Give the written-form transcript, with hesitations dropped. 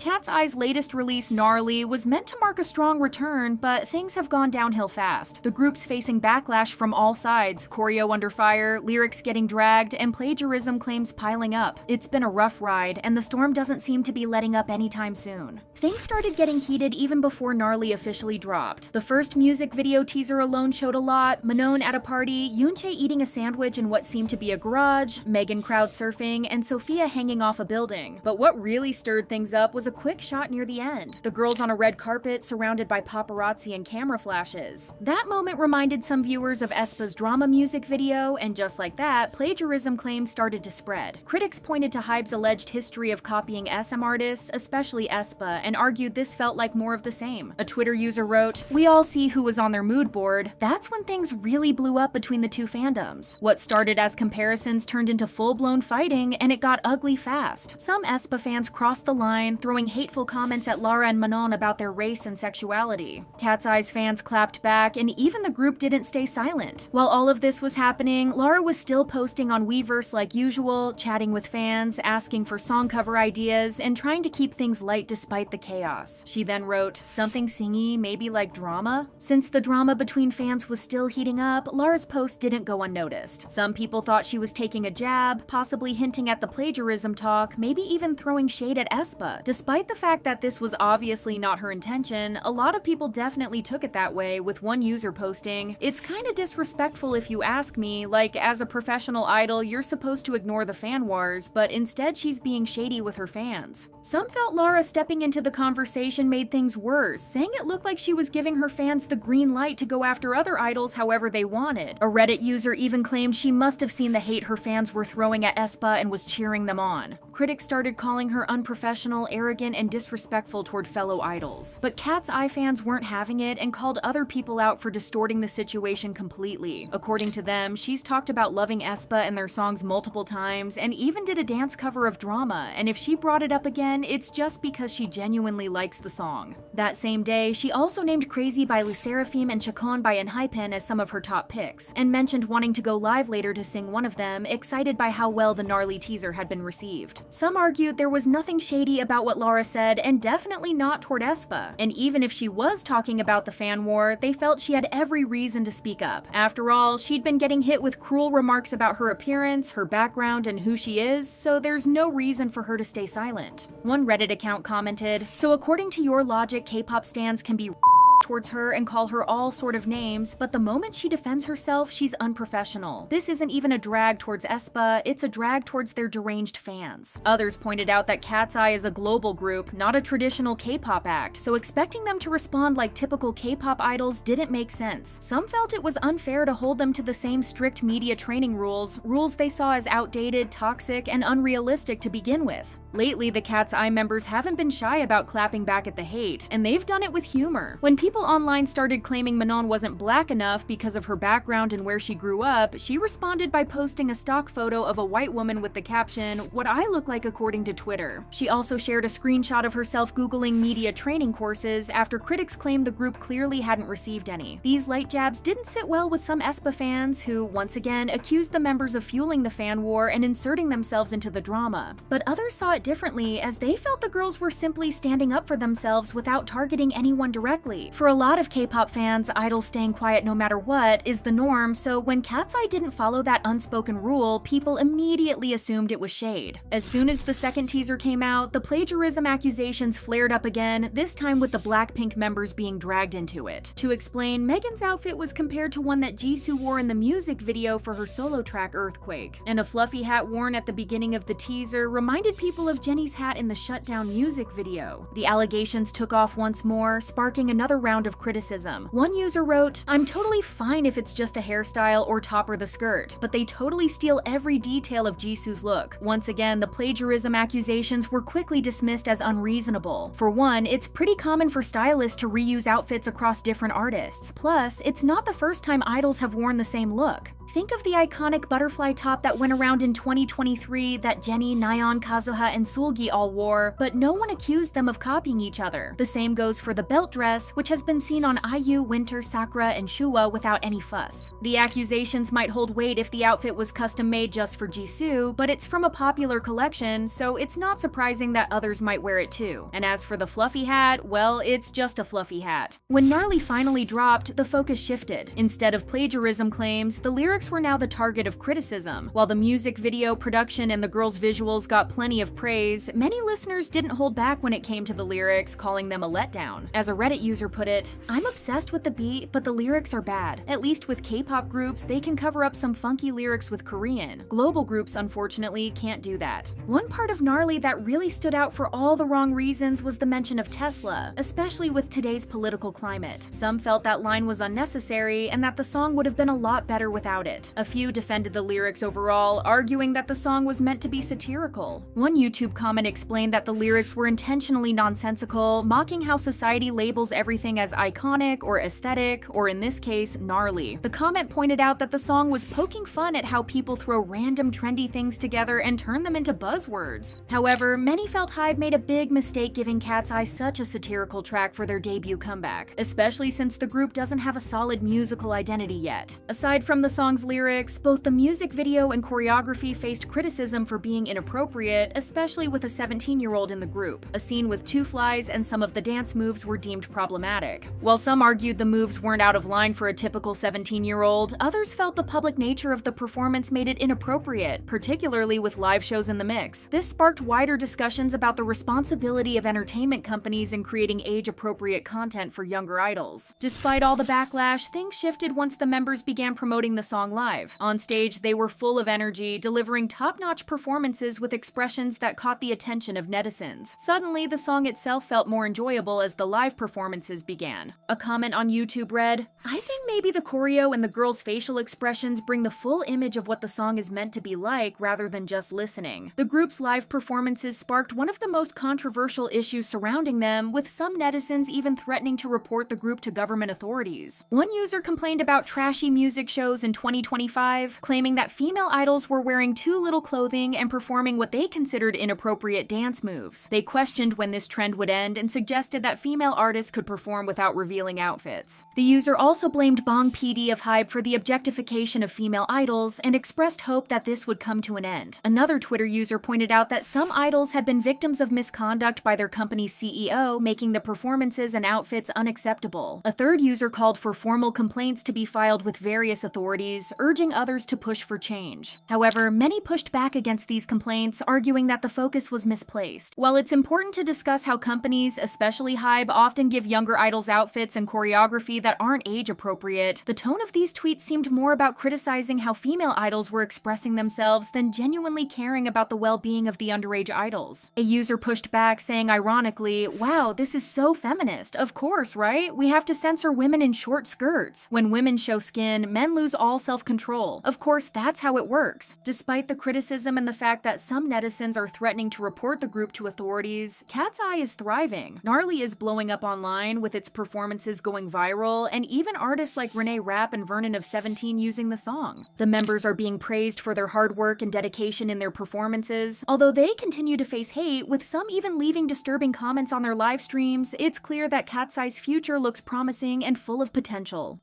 Katseye's latest release, Gnarly, was meant to mark a strong return, but things have gone downhill fast. The group's facing backlash from all sides, choreo under fire, lyrics getting dragged, and plagiarism claims piling up. It's been a rough ride, and the storm doesn't seem to be letting up anytime soon. Things started getting heated even before Gnarly officially dropped. The first music video teaser alone showed a lot: Manon at a party, Yoonchae eating a sandwich in what seemed to be a garage, Megan crowd surfing, and Sophia hanging off a building. But what really stirred things up was a quick shot near the end. The girls on a red carpet surrounded by paparazzi and camera flashes. That moment reminded some viewers of aespa's drama music video, and just like that, plagiarism claims started to spread. Critics pointed to HYBE's alleged history of copying SM artists, especially aespa, and argued this felt like more of the same. A Twitter user wrote, "We all see who was on their mood board." That's when things really blew up between the two fandoms. What started as comparisons turned into full-blown fighting, and it got ugly fast. Some aespa fans crossed the line, throwing hateful comments at Lara and Manon about their race and sexuality. Katseye's fans clapped back, and even the group didn't stay silent. While all of this was happening, Lara was still posting on Weverse like usual, chatting with fans, asking for song cover ideas, and trying to keep things light despite the chaos. She then wrote, "Something singy, maybe like drama?" Since the drama between fans was still heating up, Lara's post didn't go unnoticed. Some people thought she was taking a jab, possibly hinting at the plagiarism talk, maybe even throwing shade at aespa. Despite the fact that this was obviously not her intention, a lot of people definitely took it that way, with one user posting, "It's kinda disrespectful if you ask me, like as a professional idol you're supposed to ignore the fan wars, but instead she's being shady with her fans." Some felt Lara stepping into the conversation made things worse, saying it looked like she was giving her fans the green light to go after other idols however they wanted. A Reddit user even claimed she must have seen the hate her fans were throwing at aespa and was cheering them on. Critics started calling her unprofessional, arrogant, and disrespectful toward fellow idols. But Katseye fans weren't having it and called other people out for distorting the situation completely. According to them, she's talked about loving aespa and their songs multiple times, and even did a dance cover of Drama, and if she brought it up again, it's just because she genuinely likes the song. That same day, she also named Crazy by Le Sserafim and Chacon by ENHYPEN as some of her top picks, and mentioned wanting to go live later to sing one of them, excited by how well the Gnarly teaser had been received. Some argued there was nothing shady about what Lara said, and definitely not toward aespa. And even if she was talking about the fan war, they felt she had every reason to speak up. After all, she'd been getting hit with cruel remarks about her appearance, her background, and who she is, so there's no reason for her to stay silent. One Reddit account commented, "So according to your logic, K-pop stans can be towards her and call her all sort of names, but the moment she defends herself, she's unprofessional. This isn't even a drag towards aespa, it's a drag towards their deranged fans." Others pointed out that Katseye is a global group, not a traditional K-pop act, so expecting them to respond like typical K-pop idols didn't make sense. Some felt it was unfair to hold them to the same strict media training rules they saw as outdated, toxic, and unrealistic to begin with. Lately, the Katseye members haven't been shy about clapping back at the hate, and they've done it with humor. When people online started claiming Manon wasn't black enough because of her background and where she grew up, she responded by posting a stock photo of a white woman with the caption, "What I look like according to Twitter." She also shared a screenshot of herself Googling media training courses after critics claimed the group clearly hadn't received any. These light jabs didn't sit well with some aespa fans who, once again, accused the members of fueling the fan war and inserting themselves into the drama. But others saw it differently, as they felt the girls were simply standing up for themselves without targeting anyone directly. For a lot of K-pop fans, idols staying quiet no matter what is the norm, so when Katseye didn't follow that unspoken rule, people immediately assumed it was shade. As soon as the second teaser came out, the plagiarism accusations flared up again, this time with the Blackpink members being dragged into it. To explain, Megan's outfit was compared to one that Jisoo wore in the music video for her solo track Earthquake, and a fluffy hat worn at the beginning of the teaser reminded people of Jennie's hat in the Shutdown music video. The allegations took off once more, sparking another round of criticism. One user wrote, "I'm totally fine if it's just a hairstyle or top or the skirt, but they totally steal every detail of Jisoo's look." Once again, the plagiarism accusations were quickly dismissed as unreasonable. For one, it's pretty common for stylists to reuse outfits across different artists. Plus, it's not the first time idols have worn the same look. Think of the iconic butterfly top that went around in 2023 that Jennie, Nayeon, Kazuha, and Seulgi all wore, but no one accused them of copying each other. The same goes for the belt dress, which has been seen on IU, Winter, Sakura, and Shuwa without any fuss. The accusations might hold weight if the outfit was custom-made just for Jisoo, but it's from a popular collection, so it's not surprising that others might wear it too. And as for the fluffy hat, well, it's just a fluffy hat. When Gnarly finally dropped, the focus shifted. Instead of plagiarism claims, the lyrics were now the target of criticism. While the music video production and the girls' visuals got plenty of praise, many listeners didn't hold back when it came to the lyrics, calling them a letdown. As a Reddit user put it, "I'm obsessed with the beat, but the lyrics are bad. At least with K-pop groups, they can cover up some funky lyrics with Korean. Global groups, unfortunately, can't do that." One part of Gnarly that really stood out for all the wrong reasons was the mention of Tesla, especially with today's political climate. Some felt that line was unnecessary and that the song would have been a lot better without it. A few defended the lyrics overall, arguing that the song was meant to be satirical. One YouTube comment explained that the lyrics were intentionally nonsensical, mocking how society labels everything as iconic or aesthetic, or in this case, gnarly. The comment pointed out that the song was poking fun at how people throw random trendy things together and turn them into buzzwords. However, many felt HYBE made a big mistake giving Katseye such a satirical track for their debut comeback, especially since the group doesn't have a solid musical identity yet. Aside from the song's lyrics, both the music video and choreography faced criticism for being inappropriate, especially with a 17-year-old in the group. A scene with two flies and some of the dance moves were deemed problematic. While some argued the moves weren't out of line for a typical 17-year-old, others felt the public nature of the performance made it inappropriate, particularly with live shows in the mix. This sparked wider discussions about the responsibility of entertainment companies in creating age-appropriate content for younger idols. Despite all the backlash, things shifted once the members began promoting the song live. On stage, they were full of energy, delivering top-notch performances with expressions that caught the attention of netizens. Suddenly, the song itself felt more enjoyable as the live performances began. A comment on YouTube read, "I think maybe the choreo and the girls' facial expressions bring the full image of what the song is meant to be like rather than just listening." The group's live performances sparked one of the most controversial issues surrounding them, with some netizens even threatening to report the group to government authorities. One user complained about trashy music shows in 2025, claiming that female idols were wearing too little clothing and performing what they considered inappropriate dance moves. They questioned when this trend would end and suggested that female artists could perform without revealing outfits. The user also blamed Bong PD of HYBE for the objectification of female idols and expressed hope that this would come to an end. Another Twitter user pointed out that some idols had been victims of misconduct by their company's CEO, making the performances and outfits unacceptable. A third user called for formal complaints to be filed with various authorities, urging others to push for change. However, many pushed back against these complaints, arguing that the focus was misplaced. While it's important to discuss how companies, especially HYBE, often give younger idols outfits and choreography that aren't age-appropriate, the tone of these tweets seemed more about criticizing how female idols were expressing themselves than genuinely caring about the well-being of the underage idols. A user pushed back, saying ironically, "Wow, this is so feminist. Of course, right? We have to censor women in short skirts. When women show skin, men lose all self-control. Of course, that's how it works." Despite the criticism and the fact that some netizens are threatening to report the group to authorities, Katseye is thriving. Gnarly is blowing up online, with its performances going viral, and even artists like Renee Rapp and Vernon of 17 using the song. The members are being praised for their hard work and dedication in their performances. Although they continue to face hate, with some even leaving disturbing comments on their live streams, it's clear that Katseye's future looks promising and full of potential.